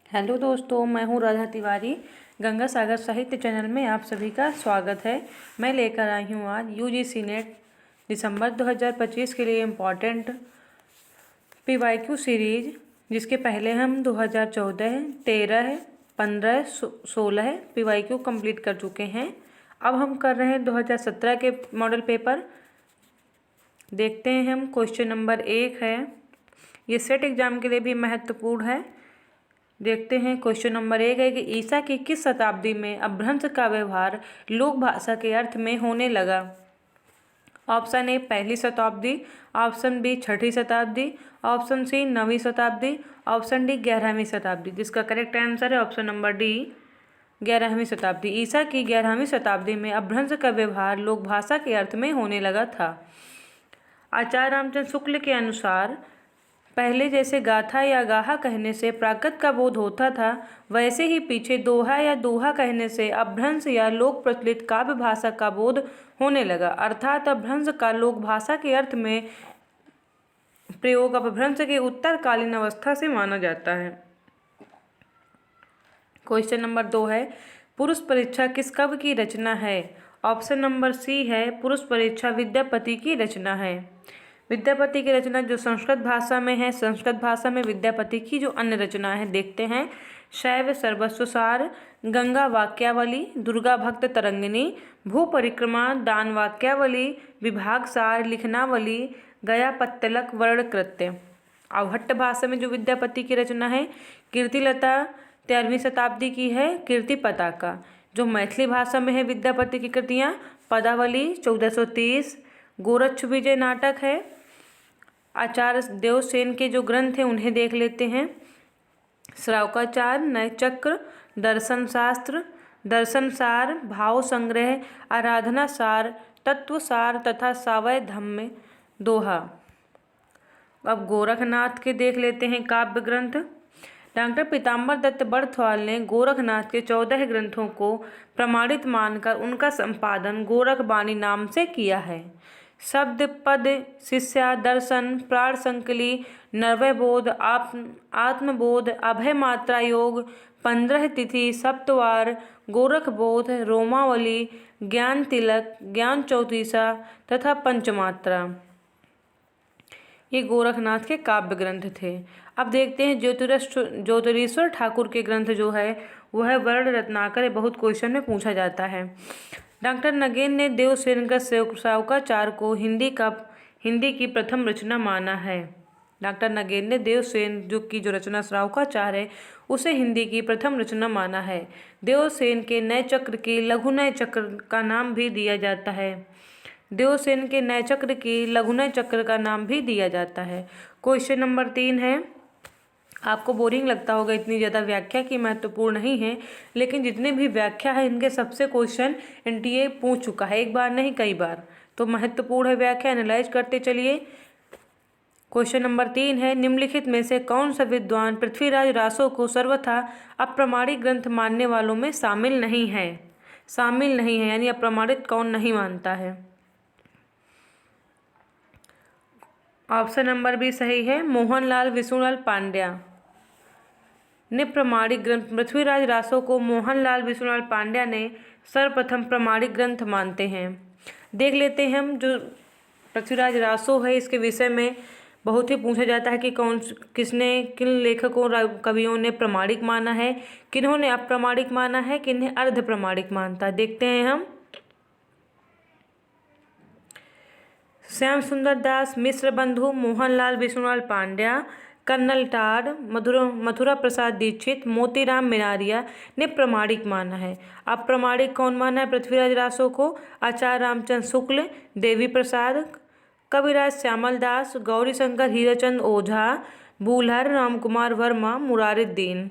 Hello दोस्तों, मैं हूँ राधा तिवारी। गंगा सागर साहित्य चैनल में आप सभी का स्वागत है। मैं लेकर आई हूँ आज यूजीसी नेट दिसंबर 2025 के लिए इम्पॉर्टेंट पीवाईक्यू सीरीज, जिसके पहले हम 2014, 13, 15, 16 पीवाईक्यू कंप्लीट कर चुके हैं। अब हम कर रहे हैं 2017 के मॉडल पेपर। देखते हैं हम। क्वेश्चन नंबर 1 है, ये सेट एग्जाम के लिए भी महत्वपूर्ण है। देखते हैं। क्वेश्चन नंबर 1 है कि ईसा की किस शताब्दी में अपभ्रंश का व्यवहार लोक भाषा के अर्थ में होने लगा। ऑप्शन ए पहली शताब्दी, ऑप्शन बी छठी शताब्दी, ऑप्शन सी 9वीं शताब्दी, ऑप्शन डी 11वीं शताब्दी। जिसका करेक्ट आंसर है ऑप्शन नंबर डी 11वीं शताब्दी। ईसा की 11वीं शताब्दी में अपभ्रंश का व्यवहार लोक भाषा के अर्थ में होने लगा था। आचार्य रामचंद्र शुक्ल के अनुसार पहले जैसे गाथा या गाहा कहने से प्राकृत का बोध होता था, वैसे ही पीछे दोहा या दोहा कहने से अपभ्रंश या लोक प्रचलित काव्य भाषा का बोध होने लगा। अर्थात अपभ्रंश का लोक भाषा के अर्थ में प्रयोग अपभ्रंश के उत्तरकालीन अवस्था से माना जाता है। क्वेश्चन नंबर 2 है, पुरुष परीक्षा किस कवि की रचना है। ऑप्शन नंबर सी है, पुरुष परीक्षा विद्यापति की रचना है। विद्यापति की रचना जो संस्कृत भाषा में है, संस्कृत भाषा में विद्यापति की जो अन्य रचना है देखते हैं। शैव सर्वस्वसार, गंगा वाक्यावली, दुर्गा भक्त तरंगिनी, भू परिक्रमा, दान वाक्यावली, विभाग सार, लिखनावली, गया पत्तलक, वर्ण कृत्य। अवहट्ट भाषा में जो विद्यापति की रचना है, कीर्तिलता 13वीं शताब्दी की है, कीर्ति पताका। जो मैथिली भाषा में है विद्यापति की कृतियाँ, पदावली 1430, गोरक्ष विजय नाटक है। आचार्य देवसेन के जो ग्रंथ हैं उन्हें देख लेते हैं। श्रावकाचार, नयचक्र, दर्शन शास्त्र, दर्शन सार, भाव संग्रह, आराधना सार, तत्व सार तथा सावय धम्म दोहा। अब गोरखनाथ के देख लेते हैं काव्य ग्रंथ। डॉक्टर पीताम्बर दत्त बड़थवाल ने गोरखनाथ के 14 ग्रंथों को प्रमाणित मानकर उनका संपादन गोरखबाणी नाम से किया है। शब्द, पद, शिष्या, दर्शन, प्राण संकली, नर्वयबोध, आत्मबोध, अभय मात्रा योग, 15 तिथि, सप्तवार, गोरखबोध, रोमावली, ज्ञान तिलक, ज्ञान चौतीसा तथा पंचमात्रा। ये गोरखनाथ के काव्य ग्रंथ थे। अब देखते हैं ज्योतिरीश्वर ठाकुर के ग्रंथ जो है वह वर्ण रत्नाकर, बहुत क्वेश्चन में पूछा जाता है। डॉक्टर नगेन ने देवसेन का श्रावकाचार को हिंदी की प्रथम रचना माना है। डॉक्टर नगेन ने देवसेन जो रचना श्रावकाचार है उसे हिंदी की प्रथम रचना माना है। देवसेन के नय चक्र की लघु नय चक्र का नाम भी दिया जाता है। देवसेन के नय चक्र की लघु नय चक्र का नाम भी दिया जाता है। क्वेश्चन नंबर 3 है, आपको बोरिंग लगता होगा, इतनी ज़्यादा व्याख्या की महत्वपूर्ण नहीं है, लेकिन जितने भी व्याख्या है इनके सबसे क्वेश्चन एनटीए पूछ चुका है, एक बार नहीं कई बार, तो महत्वपूर्ण है व्याख्या। एनालाइज करते चलिए। क्वेश्चन नंबर 3 है, निम्नलिखित में से कौन सा विद्वान पृथ्वीराज रासो को सर्वथा अप्रमाणिक ग्रंथ मानने वालों में शामिल नहीं है। शामिल नहीं है यानी अप्रमाणित कौन नहीं मानता है। ऑप्शन नंबर बी सही है, मोहनलाल विष्णुलाल पांड्या ने प्रमाणिक ग्रंथ। पृथ्वीराज रासो को मोहनलाल विष्णुलाल पांड्या ने सर्वप्रथम प्रमाणिक ग्रंथ मानते हैं। देख लेते हैं हम। जो पृथ्वीराज रासो है इसके विषय में बहुत ही पूछा जाता है कि किन लेखकों कवियों ने प्रमाणिक माना है, किन्होंने अप्रमाणिक माना है, किन्हें अर्ध प्रमाणिक मानता है। देखते हैं हम। श्याम सुंदर दास, मिश्र बंधु, मोहनलाल विष्णुलाल पांड्या, कर्नल टाड, मथुरा प्रसाद दीक्षित, मोतीराम मिनारिया ने प्रमाणिक माना है। अप्रमाणिक कौन माना है पृथ्वीराज रासो को? आचार्य रामचंद्र शुक्ल, देवी प्रसाद, कविराज श्यामल दास, गौरीशंकर हीराचंद ओझा, बूल्हर, रामकुमार वर्मा, मुरारिद्दीन।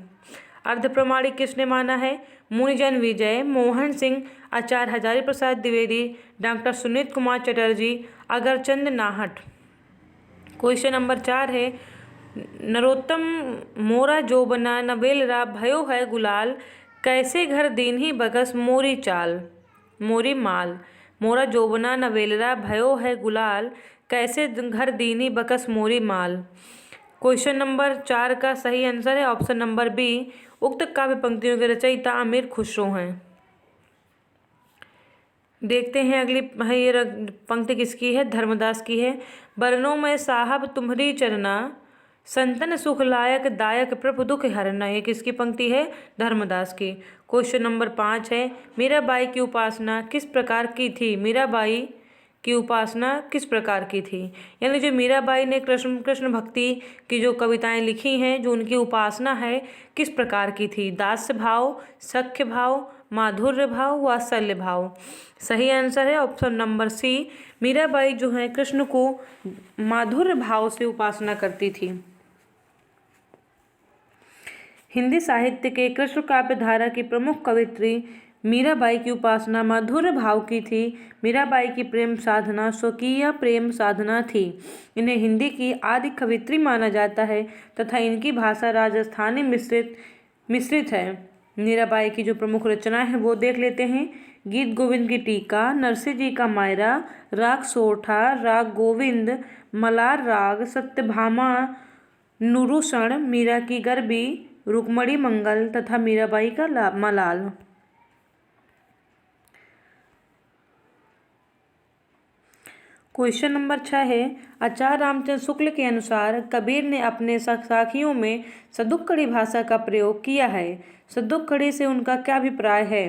अर्ध प्रमाणिक किसने माना है? मुनिजन Vijay, Mohan Singh, Acharya Hazari Prasad Dwivedi, doctor Sunit Kumar Chatterjee, Agarchand Nahta. Question number 4 है, नरोत्तम मोरा जोबना नवेलरा भयो है गुलाल, कैसे घर दीन्ही बगस मोरी चाल। मोरी माल। मोरा जोबना नवेलरा भयो है गुलाल, कैसे घर दीनी बकस मोरी माल। क्वेश्चन नंबर 4 का सही आंसर है ऑप्शन नंबर बी। उक्त काव्य पंक्तियों के रचयिता अमीर खुसरो हैं। देखते हैं अगली ये पंक्ति किसकी है, धर्मदास की है। बरनों में साहब तुम्हारी चरना, संतन सुख लायक दायक प्रभु दुख हरना। ये किसकी पंक्ति है, धर्मदास की। क्वेश्चन नंबर 5 है, मीराबाई की उपासना किस प्रकार की थी। मीराबाई की उपासना किस प्रकार की थी, यानी जो मीराबाई ने कृष्ण भक्ति की जो कविताएं लिखी हैं, जो उनकी उपासना है, किस प्रकार की थी। दास्य भाव, सख्य भाव, माधुर्य भाव, वात्सल्य भाव। सही आंसर है ऑप्शन नंबर सी। मीराबाई जो है कृष्ण को माधुर्य भाव से उपासना करती थी। हिंदी साहित्य के कृष्ण काव्य धारा की प्रमुख कवित्री मीराबाई की उपासना माधुर्य भाव की थी। मीराबाई की प्रेम साधना स्वकीय प्रेम साधना थी। इन्हें हिंदी की आदि कवित्री माना जाता है तथा इनकी भाषा राजस्थानी मिश्रित है। मीराबाई की जो प्रमुख रचनाएं हैं वो देख लेते हैं। गीत गोविंद की टीका, नरसिंह जी का मायरा, राग सोठा, राग गोविंद, मलार राग, सत्यभामा नुरुषण, मीरा की गरबी, रुक्मणी मंगल तथा मीराबाई का मलाल। क्वेश्चन नंबर 6 है, आचार्य रामचंद्र शुक्ल के अनुसार कबीर ने अपने साखियों में सदुक्कड़ी भाषा का प्रयोग किया है। सदुक्कड़ी से उनका क्या अभिप्राय है।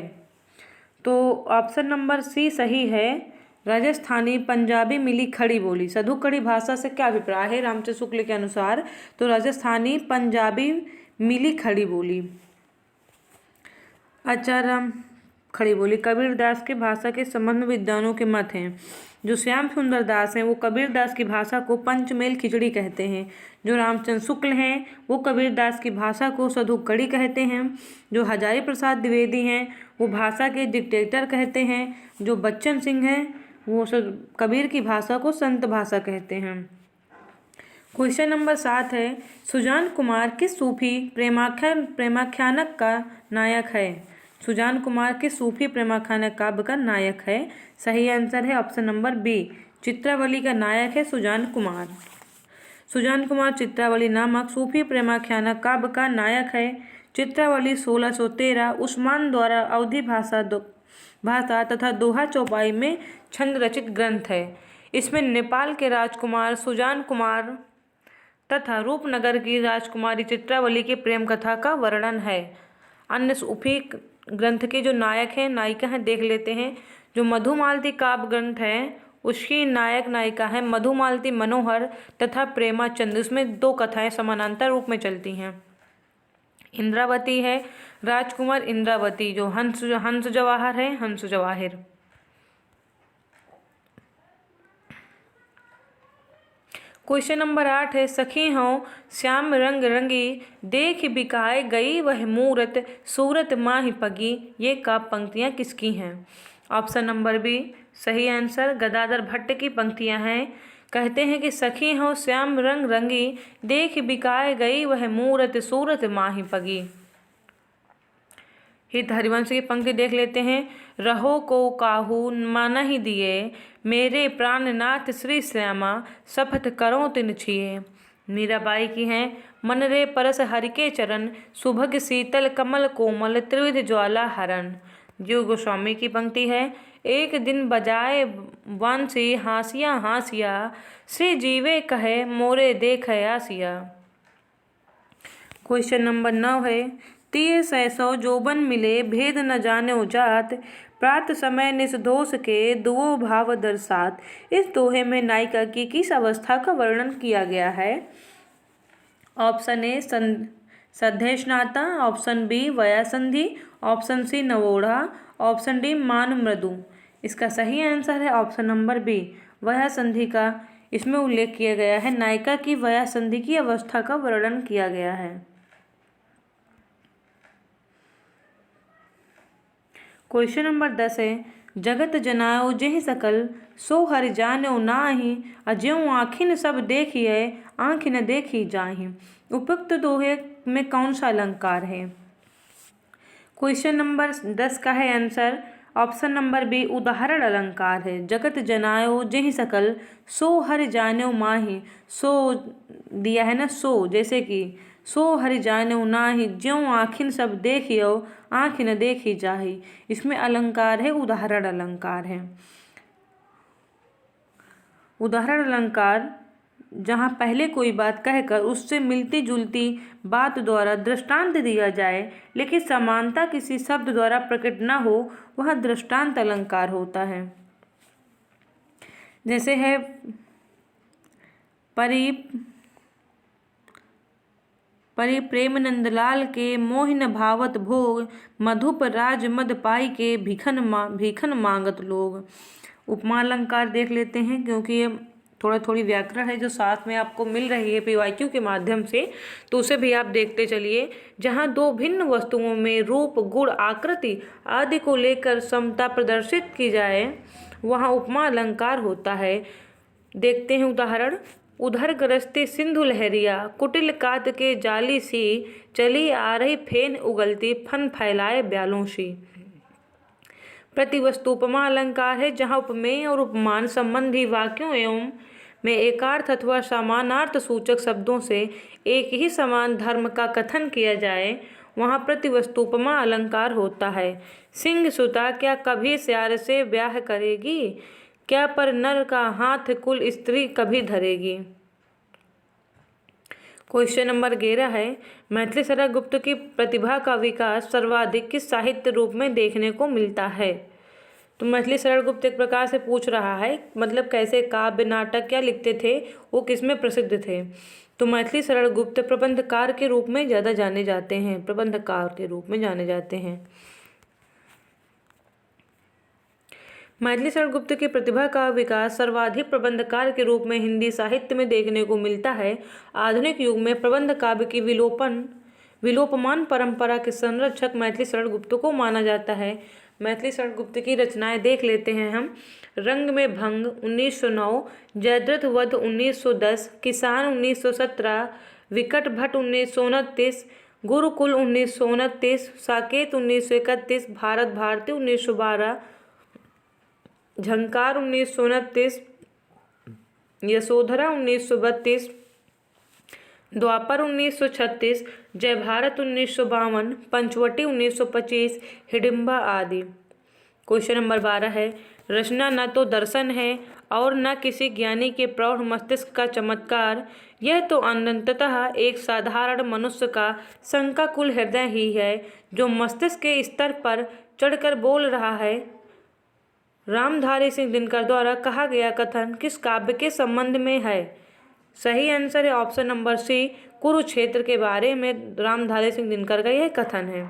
तो ऑप्शन नंबर सी सही है, राजस्थानी पंजाबी मिली खड़ी बोली। सदुक्कड़ी भाषा से क्या अभिप्राय है रामचंद्र शुक्ल के अनुसार, तो राजस्थानी पंजाबी मिली खड़ी बोली। आचार्य खड़ी बोली। कबीरदास की भाषा के संबंध में विद्वानों के मत हैं। जो श्याम सुंदर दास हैं वो कबीरदास की भाषा को पंचमेल खिचड़ी कहते हैं। जो रामचंद्र शुक्ल हैं वो कबीरदास की भाषा को सदुक्कड़ी कहते हैं। जो हजारी प्रसाद द्विवेदी हैं वो भाषा के डिक्टेटर कहते हैं। जो बच्चन सिंह हैं वो कबीर की भाषा को संत भाषा कहते हैं। क्वेश्चन नंबर 7 है, सुजान कुमार किस सूफी प्रेमाख्यानक का नायक है। सुजान कुमार किस सूफी प्रेमाख्यानक काव्य का नायक है। सही आंसर है ऑप्शन नंबर बी, चित्रावली का नायक है सुजान कुमार। सुजान कुमार चित्रावली नामक सूफी प्रेमाख्यानक काव्य का नायक है। चित्रावली 1613 उस्मान द्वारा अवधी भाषा तथा दोहा चौपाई में छंद रचित ग्रंथ है। इसमें नेपाल के राजकुमार सुजान कुमार तथा रूपनगर की राजकुमारी चित्रावली के प्रेम कथा का वर्णन है। अन्य सूफी ग्रंथ के जो नायक हैं नायिका हैं देख लेते हैं। जो मधुमालती काव्य ग्रंथ है उसकी नायक नायिका है मधुमालती मनोहर तथा प्रेमाचंद। उसमें 2 कथाएं समानांतर रूप में चलती हैं। इंद्रावती है राजकुमार इंद्रावती, जो हंस जवाहर है हंस जवाहिर। क्वेश्चन नंबर 8 है, सखी हों श्याम रंग रंगी, देख बिकाए गई वह मूरत, सूरत माही पगी। ये काव्य पंक्तियाँ किसकी हैं। ऑप्शन नंबर बी सही आंसर, गदाधर भट्ट की पंक्तियाँ हैं। कहते हैं कि सखी हों श्याम रंग रंगी, देख बिकाए गई वह मूरत, सूरत माही पगी। हित हरिवंश की पंक्ति देख लेते हैं। रहो को काहू माना ही दिए, मेरे प्राणनाथ श्री श्यामा, शपथ करो तिन छिए। मीराबाई की हैं, मन रे परस हरि के चरण, सुभग शीतल कमल कोमल, त्रिविध ज्वाला हरण। जीव गोस्वामी की पंक्ति है। एक दिन बजाए बांसी हासिया हासिया, श्री जीवे कहे मोरे देख आसिया। क्वेश्चन नंबर 9 है, 30 जोबन मिले भेद न जाने जात, प्रात समय निसदोष के दुओ भाव दर्शात। इस दोहे में नायिका की किस अवस्था का वर्णन किया गया है। ऑप्शन ए सध्यस्नाता, ऑप्शन बी वयासंधि, ऑप्शन सी नवोढ़ा, ऑप्शन डी मान मृदु। इसका सही आंसर है ऑप्शन नंबर बी, वयासंधि का इसमें उल्लेख किया गया है। नायिका की वयासंधि की अवस्था का वर्णन किया गया है। क्वेश्चन नंबर 10 है, जगत जनाओ जेहि सकल, सो हरि जानो नाहि, अज्यों आँखिन सब देखिए, आँख न देखी जाहि। उपयुक्त दोहे में कौन सा अलंकार है। क्वेश्चन नंबर 10 का है आंसर ऑप्शन नंबर बी उदाहरण अलंकार है। जगत जनायो जेहि सकल सो हरि जान्यो माहि। सो दिया है ना, सो जैसे कि सो हरि जान्यो नाहि ज्यों आखिन सब देखियो आँख न देखी जाहि। इसमें अलंकार है उदाहरण अलंकार है। उदाहरण अलंकार जहाँ पहले कोई बात कहकर उससे मिलती जुलती बात द्वारा दृष्टांत दिया जाए लेकिन समानता किसी शब्द द्वारा प्रकट न हो, वह दृष्टांत अलंकार होता है। जैसे है परि प्रेम नंदलाल के मोहिन भावत भोग मधुप राज मद पाई के भीखन मांगत लोग। उपमा अलंकार देख लेते हैं, क्योंकि ये थोड़ी व्याकरण है जो साथ में आपको मिल रही है पीवाईक्यू के माध्यम से, तो उसे भी आप देखते चलिए। जहाँ दो भिन्न वस्तुओं में रूप गुण आकृति आदि को लेकर समता प्रदर्शित की जाए वहाँ उपमा अलंकार होता है। देखते हैं उदाहरण। उधर गरजते सिंधु लहरिया कुटिल कात के जाली सी चली आ रही फेन उगलती फन फैलाए ब्यालों सी। प्रतिवस्तु उपमा अलंकार है जहाँ उपमेय और उपमान संबंधी वाक्यों एवं में एकार्थ अथवा समानार्थ सूचक शब्दों से एक ही समान धर्म का कथन किया जाए, वहाँ प्रतिवस्तु उपमा अलंकार होता है। सिंह सुता क्या कभी स्यार से ब्याह करेगी, क्या पर नर का हाथ कुल स्त्री कभी धरेगी। क्वेश्चन नंबर 11 है, मैथिली शरद गुप्त की प्रतिभा का विकास सर्वाधिक किस साहित्य रूप में देखने को मिलता है। तो मैथिली शरद गुप्त एक प्रकार से पूछ रहा है, मतलब कैसे काव्य नाटक क्या लिखते थे, वो किसमें प्रसिद्ध थे। तो मैथिली शरद गुप्त प्रबंधकार के रूप में ज़्यादा जाने जाते हैं, प्रबंधकार के रूप में जाने जाते हैं। मैथिली शरद गुप्त की प्रतिभा का विकास सर्वाधिक प्रबंधकार के रूप में हिंदी साहित्य में देखने को मिलता है। आधुनिक युग में प्रबंध काव्य की विलोपमान परंपरा के संरक्षक मैथिली शरद गुप्त को माना जाता है। मैथिली शरद गुप्त की रचनाएं देख लेते हैं हम। रंग में भंग 1909, जयद्रथ वध 1910, किसान 1917, विकट भट्ट 1929, गुरुकुल 1929, साकेत 1931, भारत भारती 1912, झंकार 1929, यशोधरा 1932, द्वापर 1936, जय भारत 1952, पंचवटी 1925, हिडिंबा आदि। क्वेश्चन नंबर 12 है, रचना न तो दर्शन है और न किसी ज्ञानी के प्रौढ़ मस्तिष्क का चमत्कार, यह तो अनंततः एक साधारण मनुष्य का शंकाकुल हृदय ही है जो मस्तिष्क के स्तर पर चढ़कर बोल रहा है। रामधारी सिंह दिनकर द्वारा कहा गया कथन किस काव्य के संबंध में है। सही आंसर है ऑप्शन नंबर सी, कुरुक्षेत्र के बारे में रामधारी सिंह दिनकर का यह कथन है।